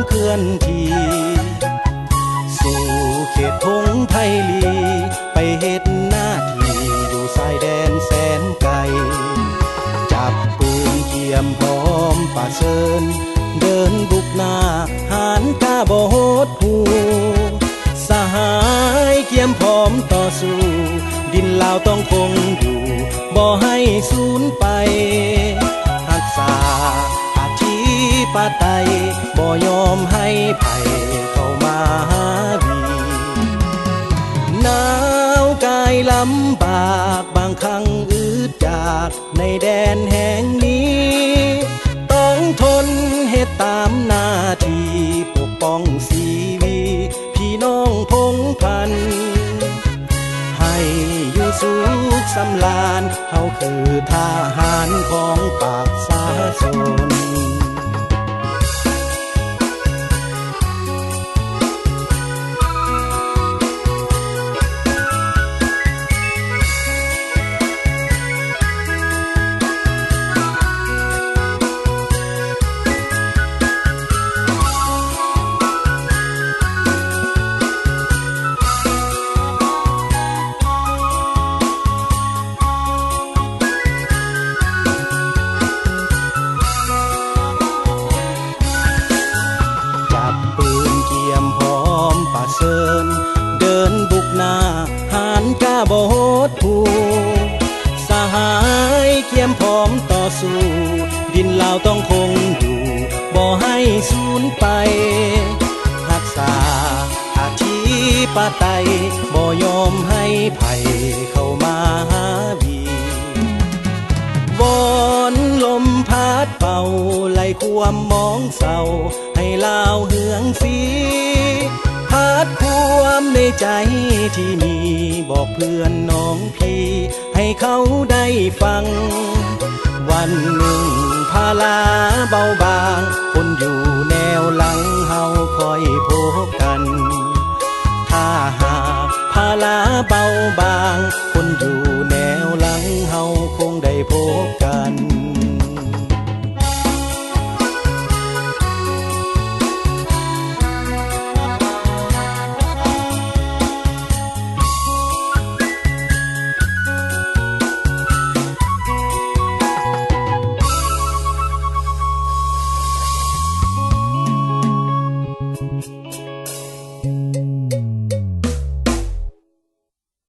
เคลื่อนที่สู่เขตธงไทยลีไปเฮ็ดหน้าที่อยู่ชายแดนแสนไกลจับปืนเกียมพร้อมป่าเชิญเดินบุกหน้าหานกาบ่โหดหูสหายเกียมพร้อมต่อสู้ดินลาวต้องคงอยู่บ่ให้สูญไปรักษาอธิปไตยบ่ยอมให้ไผเข้ามาหาวีหนาวกายลำบากบางครั้งอึดจากในแดนแห่งนี้ต้องทนเฮ็ดตามหน้าที่ปกป้องชีวิตพี่น้องพงพันธุ์ให้อยู่สุขสำราญเฮาคือทหารของปากษาชนเดินบุกหน้าหานกาบ่โหดหูสหายเกียมพร้อมต่อสู้ดินลาวต้องคงอยู่บ่ให้สูญไปรักษาอธิปไตยบ่ยอมให้ไผเข้ามาหาวีวอนลมพัดเป่าไล่ความมองเศร้าให้ลาวเหืองสีพัดความในใจที่มีบอกเพื่อนน้องพี่ให้เขาได้ฟังวันหนึ่งภาระเบาบางคนอยู่แนวหลังเฮาคอยพบกันถ้าหากภาระเบาบางคนอยู่แนวหลังเฮาคงได้พบกัน